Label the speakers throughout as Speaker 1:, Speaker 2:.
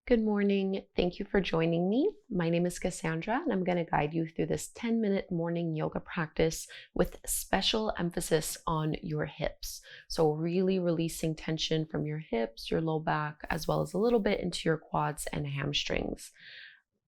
Speaker 1: Good morning. Thank you for joining me. My name is Kassandra, and I'm going to guide you through this 10-minute morning yoga practice with special emphasis on your hips. So really releasing tension from your hips, your low back, as well as a little bit into your quads and hamstrings.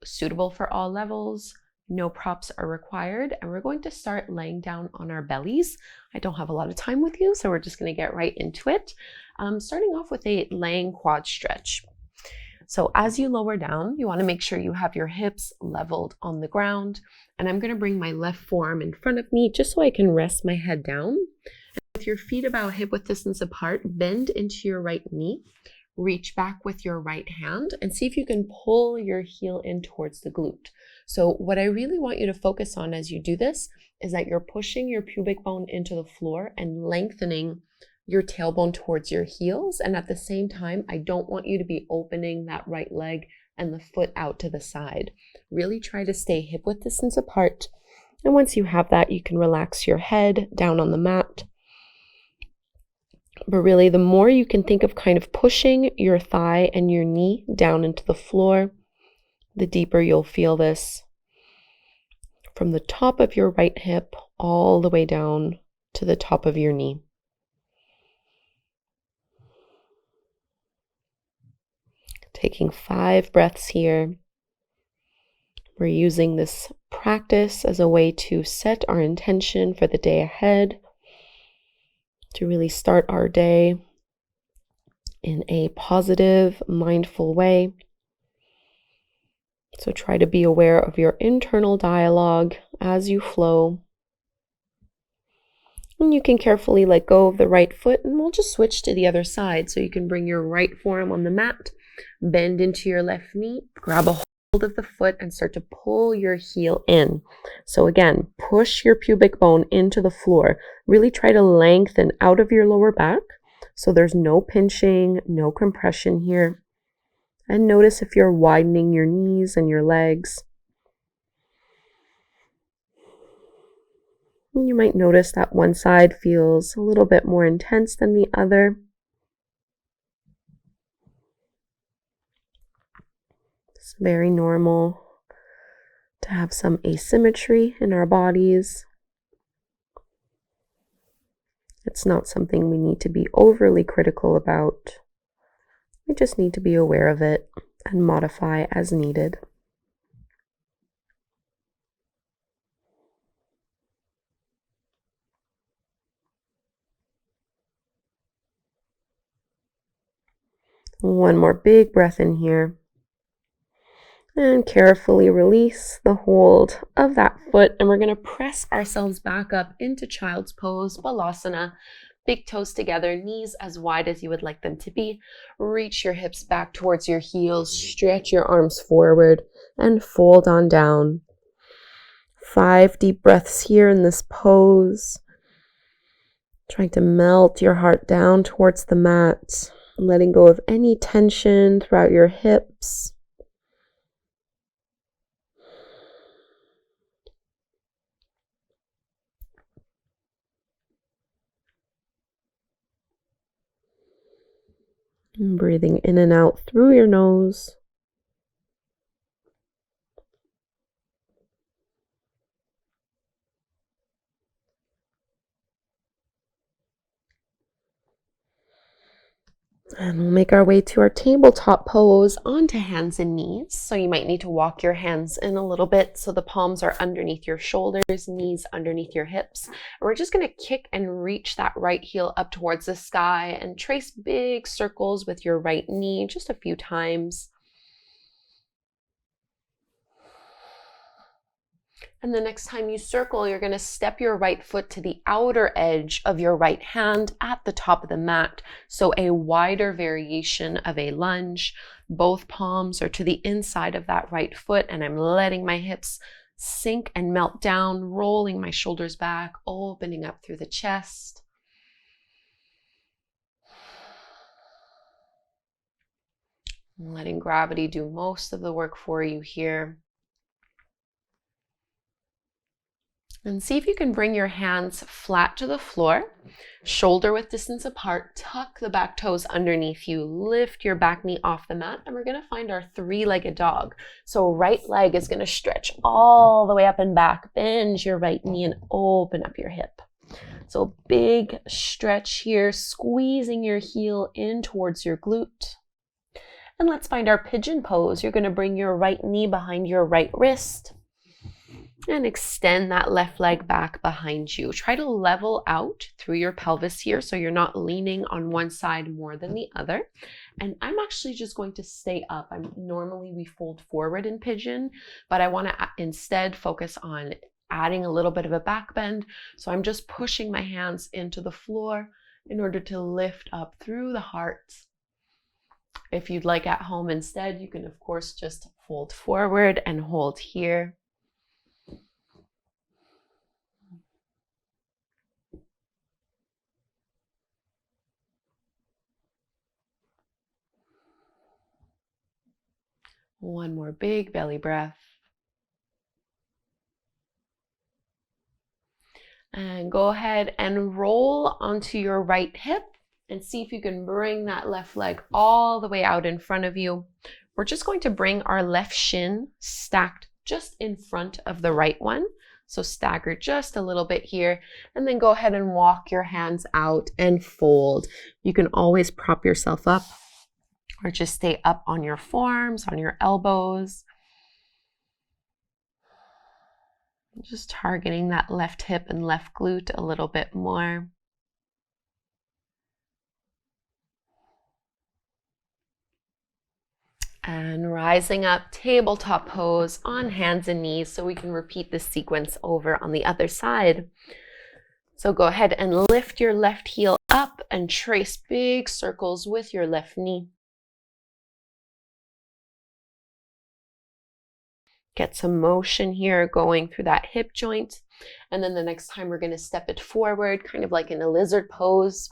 Speaker 1: Suitable for all levels. No props are required, and we're going to start laying down on our bellies. I don't have a lot of time with you, so we're just going to get right into it. Starting off with a laying quad stretch. So as you lower down, you want to make sure you have your hips leveled on the ground. And I'm going to bring my left forearm in front of me just so I can rest my head down. And with your feet about hip width distance apart, bend into your right knee. Reach back with your right hand and see if you can pull your heel in towards the glute. So what I really want you to focus on as you do this is that you're pushing your pubic bone into the floor and lengthening your tailbone towards your heels. And at the same time, I don't want you to be opening that right leg and the foot out to the side. Really try to stay hip width distance apart. And once you have that, you can relax your head down on the mat. But really, the more you can think of kind of pushing your thigh and your knee down into the floor, the deeper you'll feel this from the top of your right hip all the way down to the top of your knee. Taking 5 breaths here. We're using this practice as a way to set our intention for the day ahead, to really start our day in a positive, mindful way. So try to be aware of your internal dialogue as you flow. And you can carefully let go of the right foot, and we'll just switch to the other side. So you can bring your right forearm on the mat, bend into your left knee, grab a hold of the foot and start to pull your heel in. So again, push your pubic bone into the floor. Really try to lengthen out of your lower back. So there's no pinching, no compression here. And notice if you're widening your knees and your legs. And you might notice that one side feels a little bit more intense than the other. It's very normal to have some asymmetry in our bodies. It's not something we need to be overly critical about. We just need to be aware of it and modify as needed. One more big breath in here. And carefully release the hold of that foot. And we're going to press ourselves back up into child's pose, Balasana. Big toes together, knees as wide as you would like them to be. Reach your hips back towards your heels. Stretch your arms forward and fold on down. 5 deep breaths here in this pose. Trying to melt your heart down towards the mat. Letting go of any tension throughout your hips. And breathing in and out through your nose. And we'll make our way to our tabletop pose onto hands and knees. So you might need to walk your hands in a little bit so the palms are underneath your shoulders, knees underneath your hips. And we're just going to kick and reach that right heel up towards the sky and trace big circles with your right knee just a few times. And the next time you circle, you're going to step your right foot to the outer edge of your right hand at the top of the mat. So a wider variation of a lunge. Both palms are to the inside of that right foot, and I'm letting my hips sink and melt down, rolling my shoulders back, opening up through the chest. Letting gravity do most of the work for you here. And see if you can bring your hands flat to the floor, shoulder width distance apart, tuck the back toes underneath you, lift your back knee off the mat, and we're gonna find our three-legged dog. So right leg is gonna stretch all the way up and back, bend your right knee and open up your hip. So big stretch here, squeezing your heel in towards your glute. And let's find our pigeon pose. You're gonna bring your right knee behind your right wrist and extend that left leg back behind you. Try to level out through your pelvis here so you're not leaning on one side more than the other. And I'm actually just going to stay up. Normally we fold forward in pigeon, but I want to instead focus on adding a little bit of a back bend. So I'm just pushing my hands into the floor in order to lift up through the heart. If you'd like at home instead, you can of course just fold forward and hold here. One more big belly breath. And go ahead and roll onto your right hip and see if you can bring that left leg all the way out in front of you. We're just going to bring our left shin stacked just in front of the right one. So stagger just a little bit here, and then go ahead and walk your hands out and fold. You can always prop yourself up or just stay up on your forearms, on your elbows. Just targeting that left hip and left glute a little bit more. And rising up, tabletop pose on hands and knees, so we can repeat this sequence over on the other side. So go ahead and lift your left heel up and trace big circles with your left knee. Get some motion here going through that hip joint. And then the next time we're going to step it forward, kind of like in a lizard pose.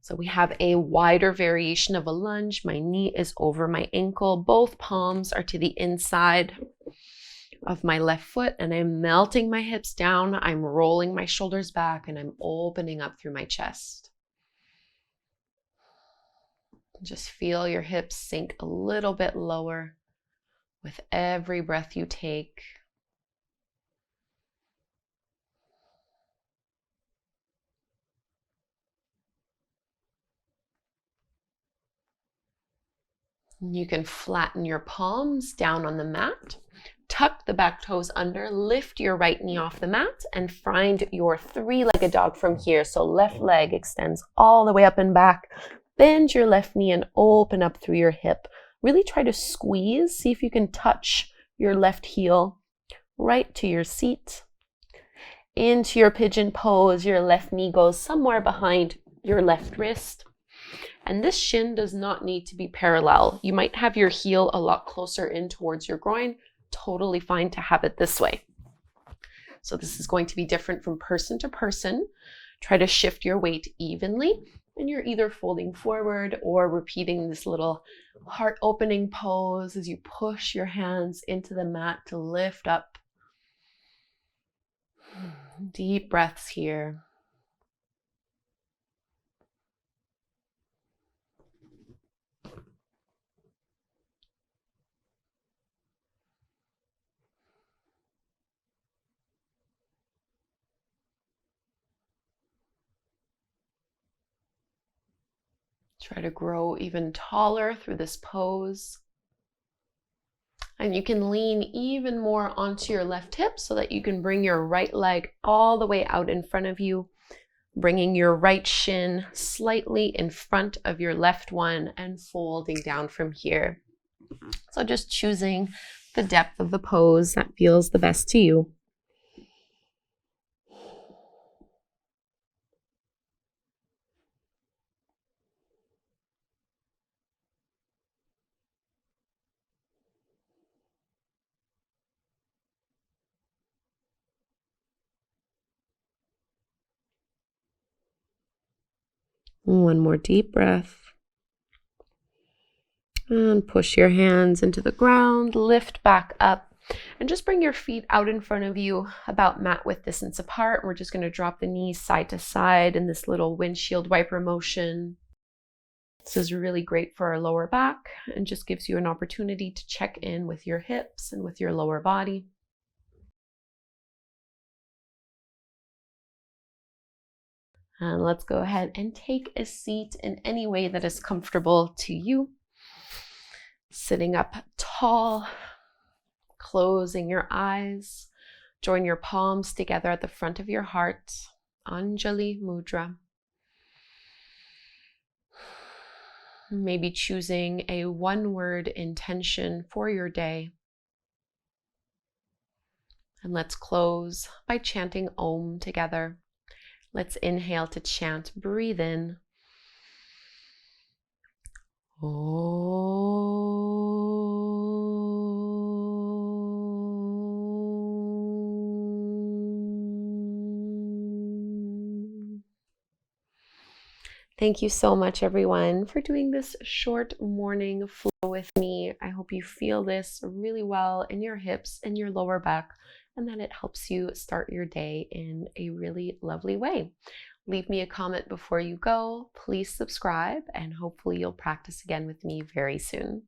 Speaker 1: So we have a wider variation of a lunge. My knee is over my ankle. Both palms are to the inside of my left foot, and I'm melting my hips down. I'm rolling my shoulders back, and I'm opening up through my chest. Just feel your hips sink a little bit lower with every breath you take. You can flatten your palms down on the mat, tuck the back toes under, lift your right knee off the mat, and find your three-legged dog from here. So left leg extends all the way up and back. Bend your left knee and open up through your hip. Really try to squeeze. See if you can touch your left heel right to your seat. Into your pigeon pose, your left knee goes somewhere behind your left wrist. And this shin does not need to be parallel. You might have your heel a lot closer in towards your groin. Totally fine to have it this way. So this is going to be different from person to person. Try to shift your weight evenly, and you're either folding forward or repeating this little heart opening pose as you push your hands into the mat to lift up. Deep breaths here. Try to grow even taller through this pose. And you can lean even more onto your left hip so that you can bring your right leg all the way out in front of you, bringing your right shin slightly in front of your left one and folding down from here. So just choosing the depth of the pose that feels the best to you. One more deep breath. And push your hands into the ground, lift back up, And just bring your feet out in front of you, about mat width distance apart. We're just going to drop the knees side to side in this little windshield wiper motion. This is really great for our lower back and just gives you an opportunity to check in with your hips and with your lower body. And let's go ahead and take a seat in any way that is comfortable to you. Sitting up tall, closing your eyes, join your palms together at the front of your heart, Anjali Mudra. Maybe choosing a one-word intention for your day. And let's close by chanting Om together. Let's inhale to chant, breathe in. Om. Thank you so much, everyone, for doing this short morning flow with me. I hope you feel this really well in your hips and your lower back, and that it helps you start your day in a really lovely way. Leave me a comment before you go. Please subscribe, and hopefully you'll practice again with me very soon.